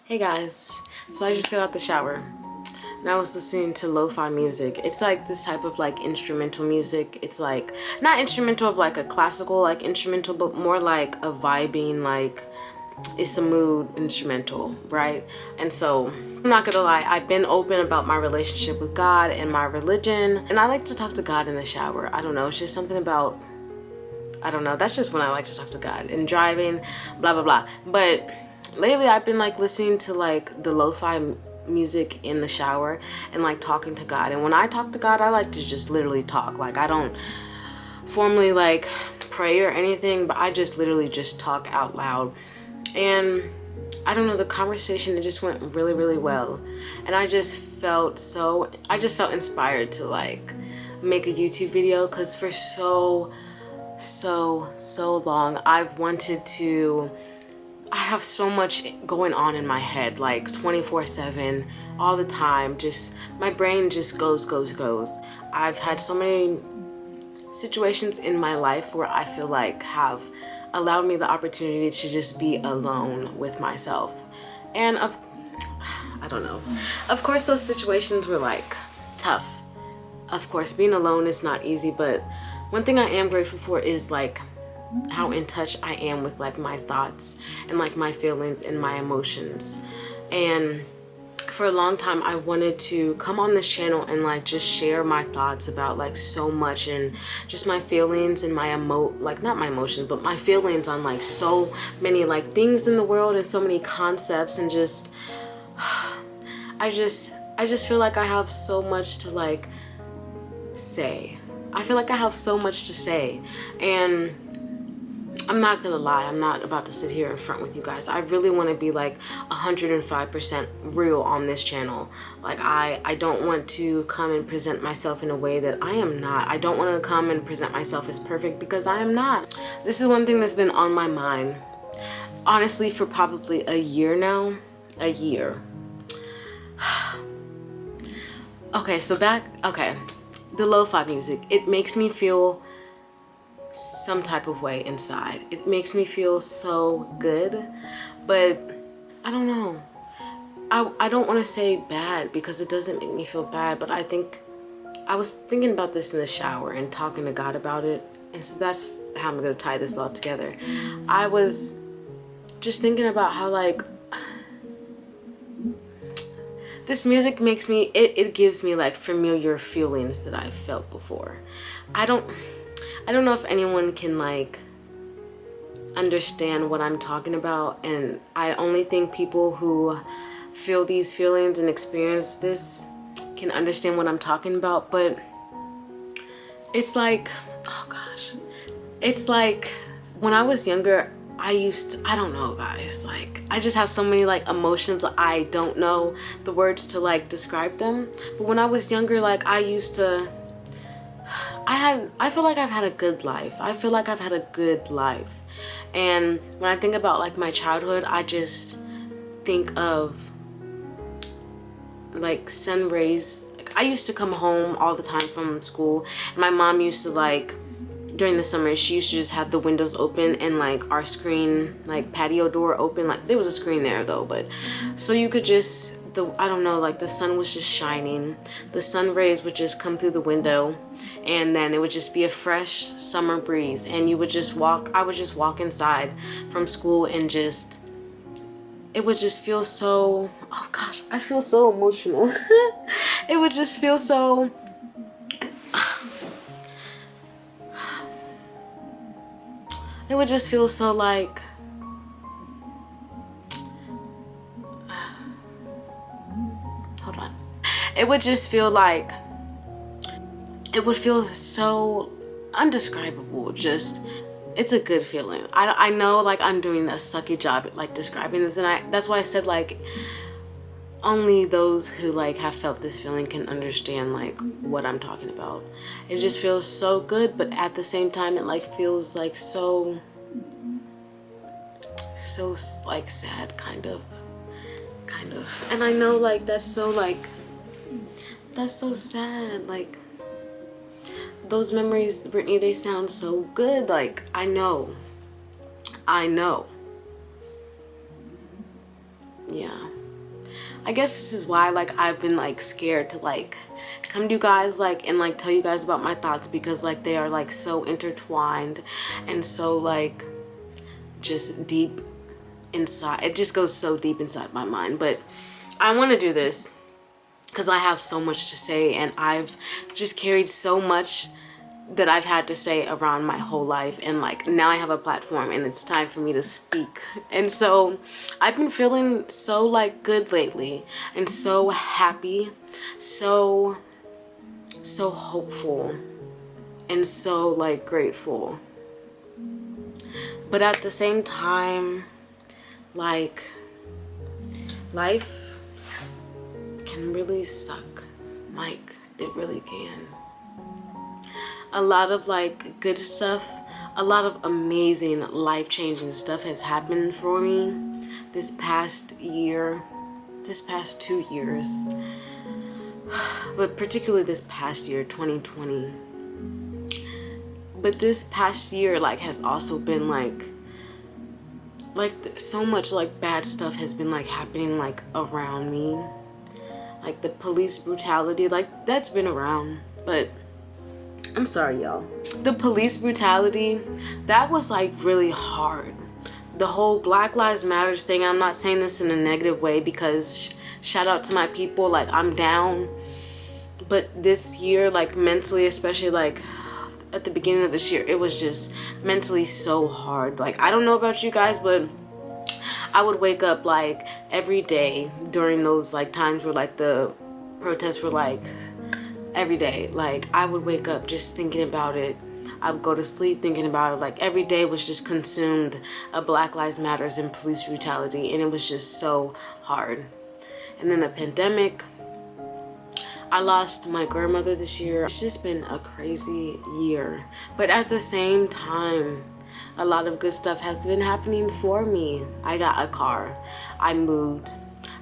Hey guys, so I just got out the shower and I was listening to lo-fi music. It's like this type of like instrumental music. It's like not instrumental of like a classical like instrumental, but more like a vibing, like it's a mood instrumental, right? And so I'm not gonna lie, I've been open about my relationship with God and my religion, and I like to talk to God in the shower. I don't know, it's just something about, I don't know, that's just when I like to talk to God. And driving, blah blah blah. But lately I've been like listening to like the lo-fi music in the shower and like talking to God. And when I talk to God, I like to just literally talk. Like I don't formally like pray or anything, but I just literally just talk out loud. And I don't know, the conversation, it just went really well. And I just felt inspired to like make a YouTube video, because for so long I've wanted to. I have so much going on in my head, like 24/7, all the time. Just my brain just goes. I've had so many situations in my life where I feel like have allowed me the opportunity to just be alone with myself. And I don't know. Of course those situations were like tough. Of course being alone is not easy, but one thing I am grateful for is like how in touch I am with like my thoughts and like my feelings and my emotions. And for a long time I wanted to come on this channel and like just share my thoughts about like so much, and just my feelings and my like not my emotions, but my feelings on like so many like things in the world and so many concepts. And just I just feel like I have so much to like say. I feel like I have so much to say. And I'm not gonna lie, I'm not about to sit here in front with you guys. I really want to be like 105% real on this channel. Like I don't want to come and present myself in a way that I am not. I don't want to come and present myself as perfect, because I am not. This is one thing that's been on my mind, honestly, for probably a year now. A year. Okay, so the lo-fi music, it makes me feel some type of way inside. It makes me feel so good, but I don't know. I don't want to say bad, because it doesn't make me feel bad, but I was thinking about this in the shower and talking to God about it. And so that's how I'm gonna tie this all together. I was just thinking about how like this music makes me, it gives me like familiar feelings that I've felt before. I don't know if anyone can like understand what I'm talking about, and I only think people who feel these feelings and experience this can understand what I'm talking about. But it's like, oh gosh, it's like when I was younger, I don't know guys, like I just have so many like emotions, I don't know the words to like describe them. But when I was younger, like I feel like I've had a good life. I feel like I've had a good life. And when I think about like my childhood, I just think of like sun rays. Like, I used to come home all the time from school, and my mom used to like, during the summer, she used to just have the windows open and like our screen, like patio door open. Like there was a screen there though, but so you could just, I don't know, like the sun was just shining. The sun rays would just come through the window, and then it would just be a fresh summer breeze, and you would just walk, I would just walk inside from school, and just, it would just feel so, oh gosh, I feel so emotional. It would just feel so, it would just feel so like, hold on. It would just feel like, it would feel so undescribable. Just, it's a good feeling. I know like I'm doing a sucky job at like describing this, and that's why I said like only those who like have felt this feeling can understand like what I'm talking about. It just feels so good, but at the same time it like feels like so like sad, kind of. And I know like that's so sad. Like those memories, Brittany, they sound so good. Like I know. Yeah. I guess this is why like I've been like scared to like come to you guys like and like tell you guys about my thoughts, because like they are like so intertwined and so like just deep inside. It just goes so deep inside my mind. But I want to do this because I have so much to say, and I've just carried so much that I've had to say around my whole life, and like now I have a platform and it's time for me to speak. And so I've been feeling so like good lately and so happy, so hopeful and so like grateful. But at the same time, like life can really suck. Like it really can. A lot of like good stuff, a lot of amazing life-changing stuff has happened for me this past year, this past 2 years, but particularly this past year, 2020. But this past year like has also been like so much like bad stuff has been like happening like around me. Like the police brutality, like that's been around, but I'm sorry y'all. The police brutality, that was like really hard. The whole Black Lives Matters thing, I'm not saying this in a negative way, because shout out to my people, like I'm down. But this year, like mentally, especially like at the beginning of this year, it was just mentally so hard. Like I don't know about you guys, but I would wake up like every day during those like times where like the protests were like every day. Like I would wake up just thinking about it. I would go to sleep thinking about it. Like every day was just consumed of Black Lives Matters and police brutality, and it was just so hard. And then the pandemic, I lost my grandmother this year. It's just been a crazy year. But at the same time, a lot of good stuff has been happening for me. I got a car, I moved,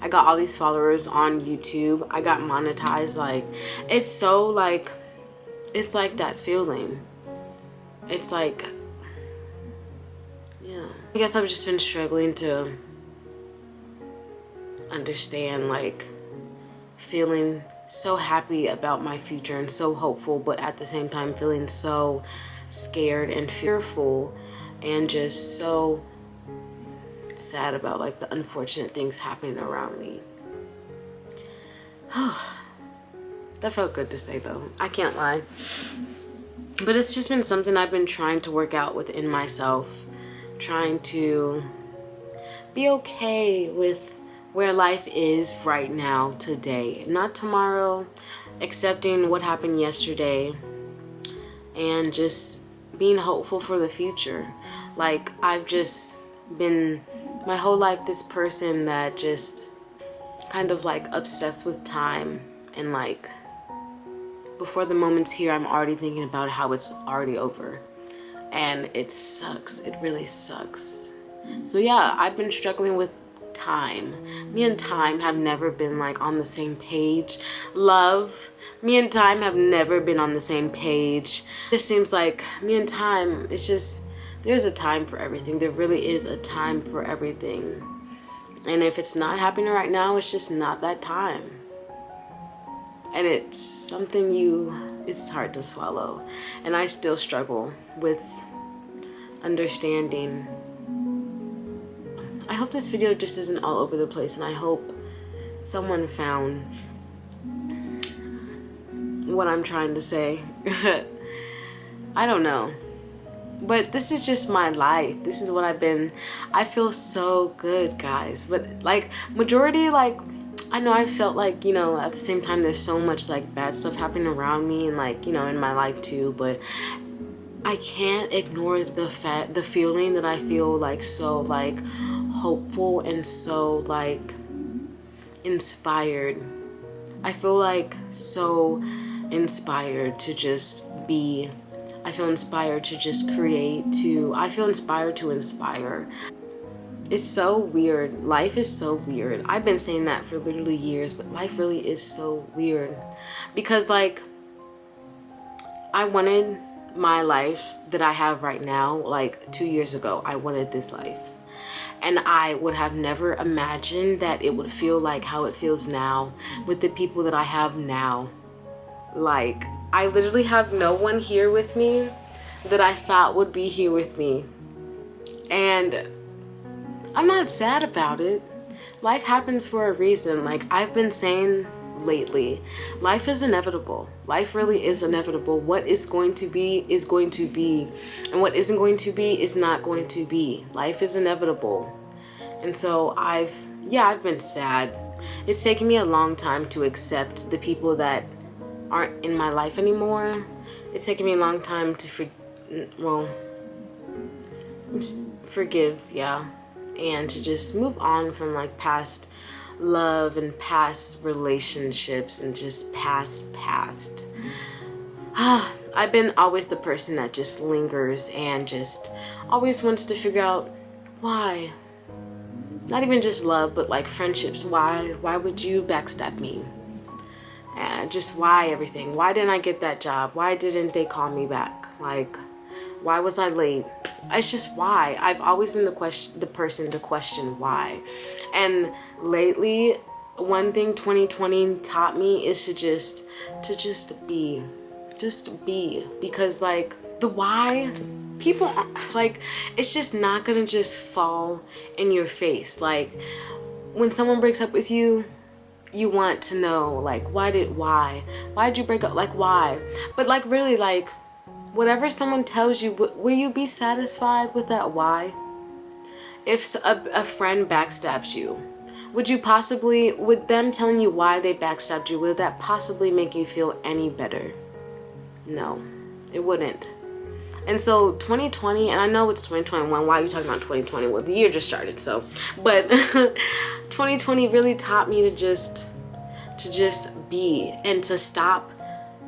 I got all these followers on YouTube, I got monetized. Like it's so like, it's like that feeling. It's like, yeah. I guess I've just been struggling to understand, like feeling so happy about my future and so hopeful, but at the same time feeling so scared and fearful and just so sad about like the unfortunate things happening around me. That felt good to say though, I can't lie. But it's just been something I've been trying to work out within myself, trying to be okay with where life is right now, today, not tomorrow, accepting what happened yesterday, and just being hopeful for the future. Like I've just been my whole life this person that just kind of like obsessed with time, and like before the moment's here, I'm already thinking about how it's already over, and it sucks. It really sucks. So yeah, I've been struggling with time. Me and time have never been like on the same page. Love, me and time have never been on the same page. It just seems like me and time, it's just, there's a time for everything. There really is a time for everything. And if it's not happening right now, it's just not that time. And it's something it's hard to swallow. And I still struggle with understanding. I hope this video just isn't all over the place, and I hope someone found what I'm trying to say. I don't know. But this is just my life. This is what I feel so good, guys. But like majority, like I know I felt like, you know, at the same time there's so much like bad stuff happening around me and like, you know, in my life too, but I can't ignore the feeling that I feel like so like hopeful and so like inspired. I feel like so inspired to just be. I feel inspired to just create, I feel inspired to inspire. It's so weird. Life is so weird. I've been saying that for literally years, but life really is so weird. Because like, I wanted my life that I have right now, like 2 years ago, I wanted this life. And I would have never imagined that it would feel like how it feels now with the people that I have now. Like, I literally have no one here with me that I thought would be here with me. And I'm not sad about it. Life happens for a reason. Like I've been saying lately, life is inevitable. Life really is inevitable. What is going to be is going to be, and what isn't going to be is not going to be. Life is inevitable. And so I've been sad. It's taken me a long time to accept the people that aren't in my life anymore. It's taken me a long time to forgive, and to just move on from like past love and past relationships and just past. I've been always the person that just lingers and just always wants to figure out why. Not even just love, but like friendships. Why would you backstab me? And just why everything. Why didn't I get that job? Why didn't they call me back? Like, why was I late? It's just why. I've always been the person to question why. And lately, one thing 2020 taught me is to just be. Just be. Because like the why, people like, it's just not gonna just fall in your face. Like when someone breaks up with you, you want to know like why did you break up? Like why? But like really, like whatever someone tells you, will you be satisfied with that why? If a friend backstabs you, would them telling you why they backstabbed you, would that possibly make you feel any better? No, it wouldn't. And so 2020, and I know it's 2021, why are you talking about 2020? Well, the year just started, so. But 2020 really taught me to just be, and to stop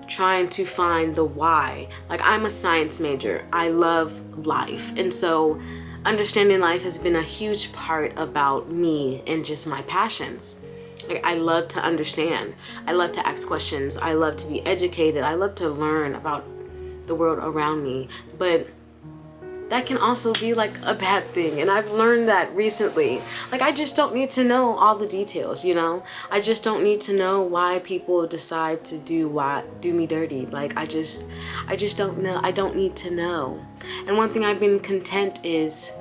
trying to find the why. Like I'm a science major. I love life. And so understanding life has been a huge part about me and just my passions. Like I love to understand. I love to ask questions. I love to be educated. I love to learn about the world around me. But that can also be like a bad thing. And I've learned that recently. Like I just don't need to know all the details, you know? I just don't need to know why people decide to do me dirty. Like I just don't know. I don't need to know. And one thing I've been content is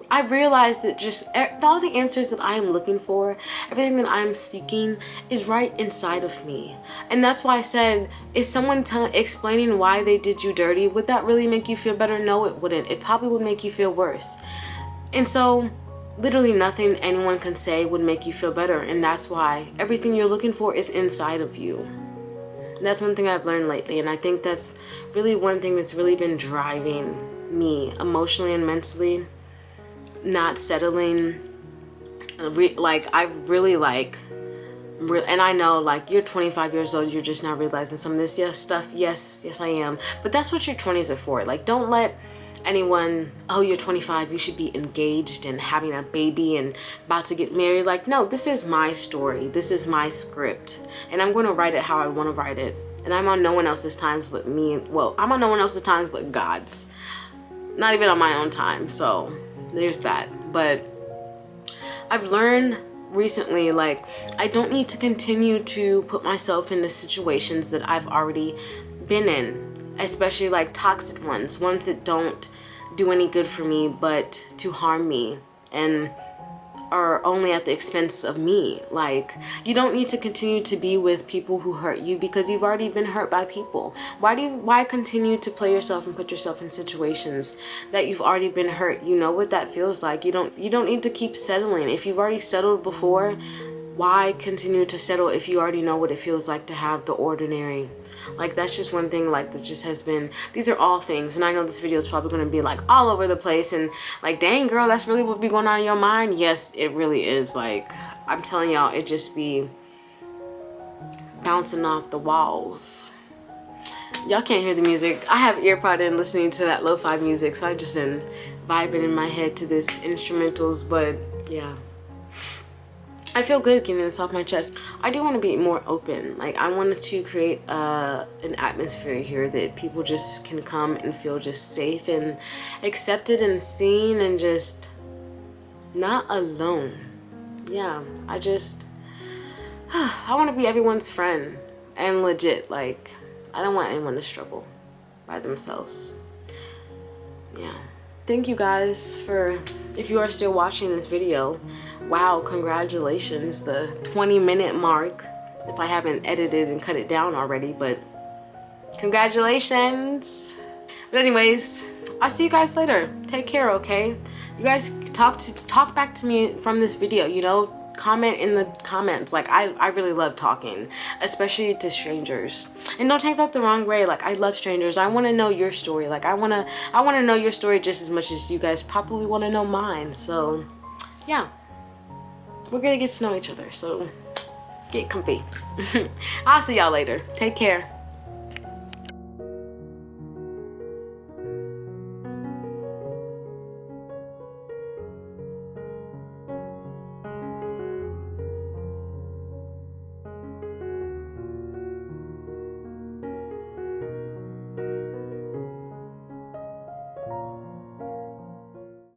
I've realized that just all the answers that I am looking for, everything that I'm seeking is right inside of me. And that's why I said, is someone explaining why they did you dirty, would that really make you feel better? No, it wouldn't. It probably would make you feel worse. And so literally nothing anyone can say would make you feel better. And that's why everything you're looking for is inside of you. And that's one thing I've learned lately. And I think that's really one thing that's really been driving me emotionally and mentally. Not settling. Like I really and I know like you're 25 years old, you're just not realizing some of this stuff. Yes I am, but that's what your 20s are for. Like don't let anyone, oh you're 25, you should be engaged and having a baby and about to get married. Like no, this is my story, this is my script, and I'm going to write it how I want to write it. And I'm on no one else's times but me. Well, I'm on no one else's times but God's, not even on my own time. So there's that. But I've learned recently, like I don't need to continue to put myself into situations that I've already been in, especially like toxic ones that don't do any good for me but to harm me and are only at the expense of me. Like you don't need to continue to be with people who hurt you because you've already been hurt by people. Why continue to play yourself and put yourself in situations that you've already been hurt? You know what that feels like. You don't need to keep settling. If you've already settled before, why continue to settle if you already know what it feels like to have the ordinary? Like that's just one thing like that just has been, these are all things, and I know this video is probably going to be like all over the place and like dang girl, that's really what be going on in your mind. Yes, it really is. Like I'm telling y'all, it just be bouncing off the walls. Y'all can't hear the music. I have earpod in listening to that lo-fi music, so I've just been vibing in my head to this instrumentals. But yeah, I feel good getting this off my chest. I do want to be more open. Like, I wanted to create an atmosphere here that people just can come and feel just safe and accepted and seen and just not alone. Yeah, I want to be everyone's friend and legit. Like, I don't want anyone to struggle by themselves. Yeah. Thank you guys for, if you are still watching this video, wow, congratulations, the 20-minute mark, if I haven't edited and cut it down already, but congratulations. But anyways, I'll see you guys later. Take care, okay? You guys talk back to me from this video, you know? Comment in the comments. Like, I really love talking, especially to strangers. And don't take that the wrong way. Like, I love strangers. I want to know your story. Like, I want to know your story just as much as you guys probably want to know mine. So yeah, we're gonna get to know each other, so get comfy. I'll see y'all later. Take care.